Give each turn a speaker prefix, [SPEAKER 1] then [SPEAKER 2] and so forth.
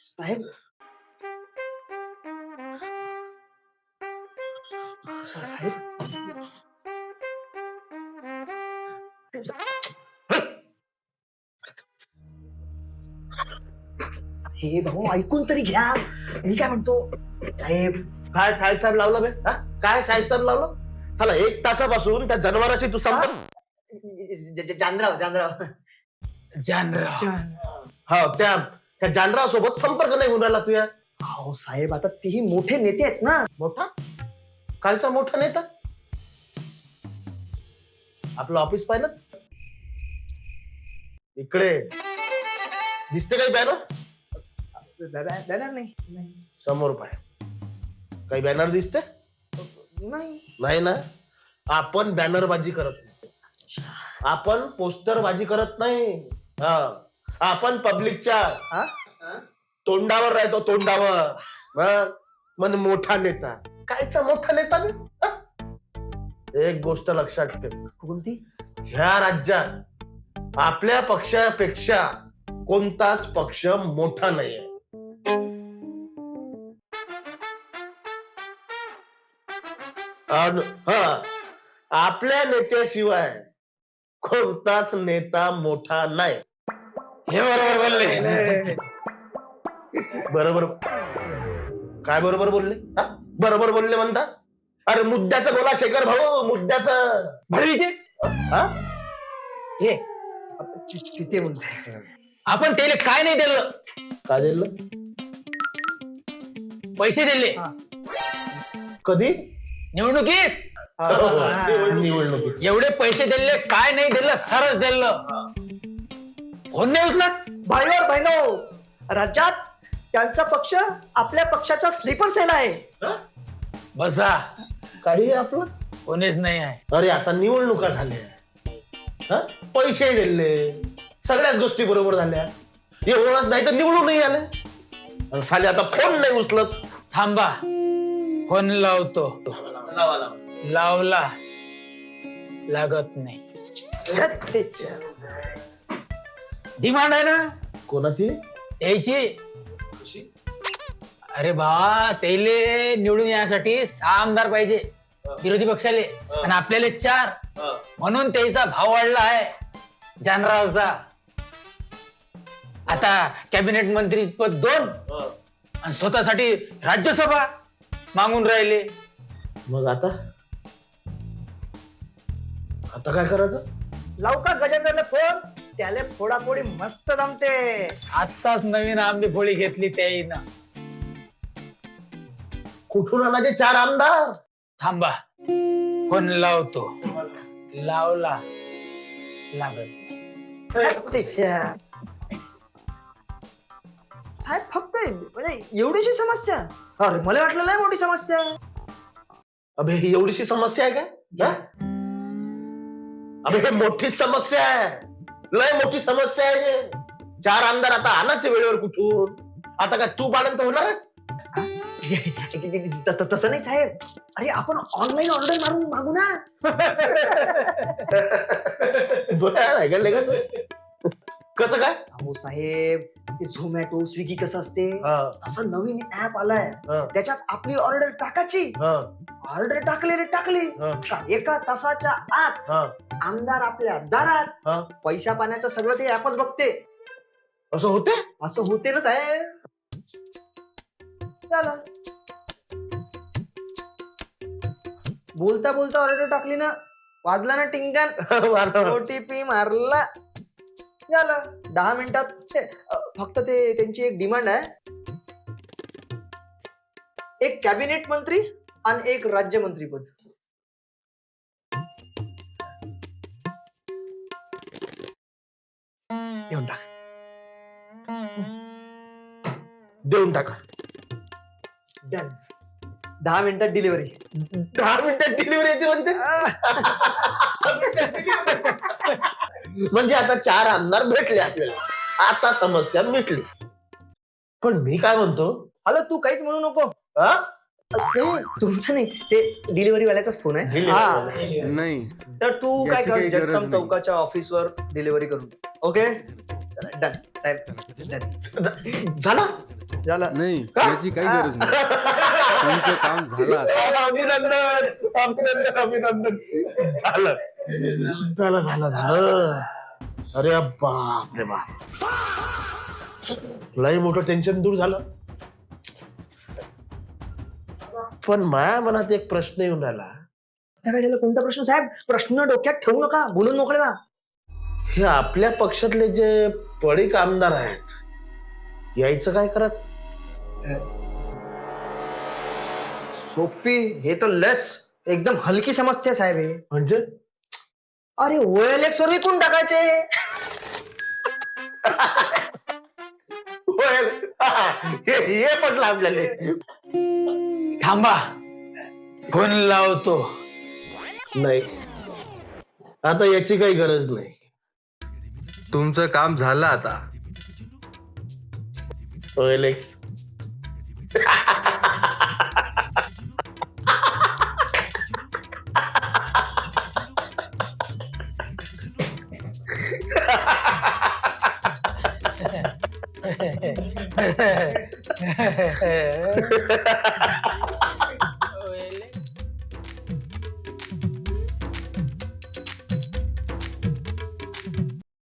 [SPEAKER 1] साहेब साहेब हे भाऊ ऐकून तरी घ्या. मी काय म्हणतो साहेब.
[SPEAKER 2] काय साहेब साहेब लावलं बे? हा? काय साहेब साहेब लावलं? चला 1 तासापासून त्या जनावराशी तू संपर्क.
[SPEAKER 1] जानराव जानराव
[SPEAKER 3] जानराव
[SPEAKER 2] हा त्या जानराव सोबत संपर्क नाही होऊन राहिला तुया.
[SPEAKER 1] हो साहेब, आता तेही मोठे नेते आहेत ना.
[SPEAKER 2] मोठा कालचा मोठा नेता आपलं ऑफिस पाहिलं इकडे दिसते काही बॅनर?
[SPEAKER 1] बॅनर नाही
[SPEAKER 2] समोर पाय काही बॅनर दिसते?
[SPEAKER 1] नाही.
[SPEAKER 2] नाही ना. आपण बॅनरबाजी करत नाही, आपण पोस्टरबाजी करत नाही. हा, आपण पब्लिकच्या तोंडावर राहतो, तोंडावर. मन मोठा नेता कायचा मोठा नेता मी? एक गोष्ट लक्षात ठेव.
[SPEAKER 1] कोणती?
[SPEAKER 2] ह्या राज्यात आपल्या पक्षापेक्षा कोणताच पक्ष मोठा नाहीये. आपल्या नेत्याशिवाय कोणताच नेता मोठा नाही.
[SPEAKER 3] हे बरोबर बोलले.
[SPEAKER 2] बरोबर काय बरोबर बोलले? हा? बरोबर बोलले म्हणता? अरे मुद्द्याचं बोला शेखर भाऊ, मुद्द्याचं.
[SPEAKER 3] भरवीचे हे
[SPEAKER 1] तिथे म्हणते
[SPEAKER 3] आपण त्याला काय नाही दिलं?
[SPEAKER 2] काय दिलं?
[SPEAKER 3] पैसे दिले
[SPEAKER 2] कधी?
[SPEAKER 3] निवडणुकीत.
[SPEAKER 2] निवडणुकीत
[SPEAKER 3] एवढे पैसे दिले, काय नाही दिलं, सरच दिलं. फोन नाही उचलत.
[SPEAKER 1] भाईवर बहिणो, राज्यात त्यांचा पक्ष आपल्या पक्षाचा स्लीपर सेल आहे.
[SPEAKER 3] बसा,
[SPEAKER 2] काही आपलं
[SPEAKER 3] कोणीच नाही आहे.
[SPEAKER 2] अरे आता निवडणुका झाल्या, पैसे दिले, सगळ्याच गोष्टी बरोबर झाल्या. एवढंच नाही तर निवडून नाही आले. साले आता फोन नाही उचलत.
[SPEAKER 3] थांबा, फोन लावतो. लावला, लागत नाही. डिमांड आहे ना
[SPEAKER 2] कोणाची?
[SPEAKER 3] यायची. अरे बा, तेले निवडून यासाठी 6 आमदार पाहिजे विरोधी पक्षाले, आणि आपल्याला 4. म्हणून त्याचा भाव वाढला आहे जानरावचा. आता कॅबिनेट मंत्री पद 2 आणि स्वतःसाठी राज्यसभा मागून राहिले.
[SPEAKER 2] मग आता आता काय करायचं?
[SPEAKER 1] लावू का गजेंद्रला फोन? त्याला फोडाफोडी मस्त जमते.
[SPEAKER 3] आत्ताच नवीन आंबी फोडी घेतली त्याईनं.
[SPEAKER 2] कुठून आणायचे 4 आमदार?
[SPEAKER 3] थांबा, फोन लावतो. लावला, लागत
[SPEAKER 1] साहेब, फक्त म्हणजे एवढीशी समस्या? अरे मला वाटलं नाही मोठी समस्या.
[SPEAKER 2] अबे ही एवढीशी समस्या आहे काय? अबे हे मोठी समस्या आहे, लय मोठी समस्या आहे. 4 आमदार आता आणायचे वेळेवर कुठून? आता काय तू बाळंत होणारच?
[SPEAKER 1] तसं नाही साहेब. अरे आपण ऑनलाईन ऑर्डर मागू ना.
[SPEAKER 2] कसं काय?
[SPEAKER 1] हो साहेब, ते झोमॅटो स्विगी कसं असते तसं नवीन ऍप आलाय. त्याच्यात आपली ऑर्डर टाकायची. ऑर्डर टाकली का 1 तासाच्या आत आमदार आपल्या दारात. पैशा पाण्याचं सगळं ते ऍपच बघते.
[SPEAKER 2] असं होते?
[SPEAKER 1] असं होते ना साहेब. चला, बोलता बोलता ऑर्डर टाकली ना, वाजला ना टिंगन, ओटीपी मारला, झालं 10 मिनिटात. फक्त ते त्यांची एक डिमांड आहे, एक कॅबिनेट मंत्री आणि एक राज्यमंत्री पद.
[SPEAKER 3] येऊन टाक.
[SPEAKER 2] देऊन टाका.
[SPEAKER 1] डन. 10 मिनिटात डिलिव्हरी.
[SPEAKER 2] 10 मिनिटात डिलिव्हरी येते म्हणते. म्हणजे आता 4 आमदार भेटले आपल्याला, आता समस्या मिटली. पण मी काय म्हणतो,
[SPEAKER 1] हॅलो, तू काहीच म्हणू नको.
[SPEAKER 2] हा?
[SPEAKER 1] नाही, तुमचं नाही, ते डिलिव्हरी वाल्याचाच फोन आहे. हा.
[SPEAKER 4] नाही
[SPEAKER 1] तर तू काय
[SPEAKER 4] याची
[SPEAKER 1] कर,
[SPEAKER 4] काही गरज
[SPEAKER 1] जयस्तंभ
[SPEAKER 4] नाही.
[SPEAKER 1] चौकाच्या ऑफिसवर डिलिव्हरी करून. ओके, चला डन साहेब, डन.
[SPEAKER 2] झाला.
[SPEAKER 4] नाही याची काही गरज नाही. तुमचं काम झालं आता.
[SPEAKER 2] अभिनंदन अभिनंदन अभिनंदन. झालं झालं झालं झालं. अरे बाप रे बाप, लय मोठं टेन्शन दूर झालं. पण माझ्या मनात एक प्रश्न येऊन राहिला.
[SPEAKER 1] काय झालं? कोणता प्रश्न साहेब? प्रश्न डोक्यात ठेवू नका, बोलून मोकळे व्हा.
[SPEAKER 2] हे आपल्या पक्षातले जे पडीक आमदार आहेत, यायचं काय करायचं?
[SPEAKER 1] सोपी, हे तर लेस एकदम हलकी समस्या साहेब. हे
[SPEAKER 2] म्हणजे
[SPEAKER 1] अरे OLX वर विकून टाकायचे.
[SPEAKER 2] हे पण लाभलेले.
[SPEAKER 3] थांबा, फोन लावतो.
[SPEAKER 2] नाही, आता याची काही गरज नाही.
[SPEAKER 4] तुमचं काम झालं आता.
[SPEAKER 2] OLX.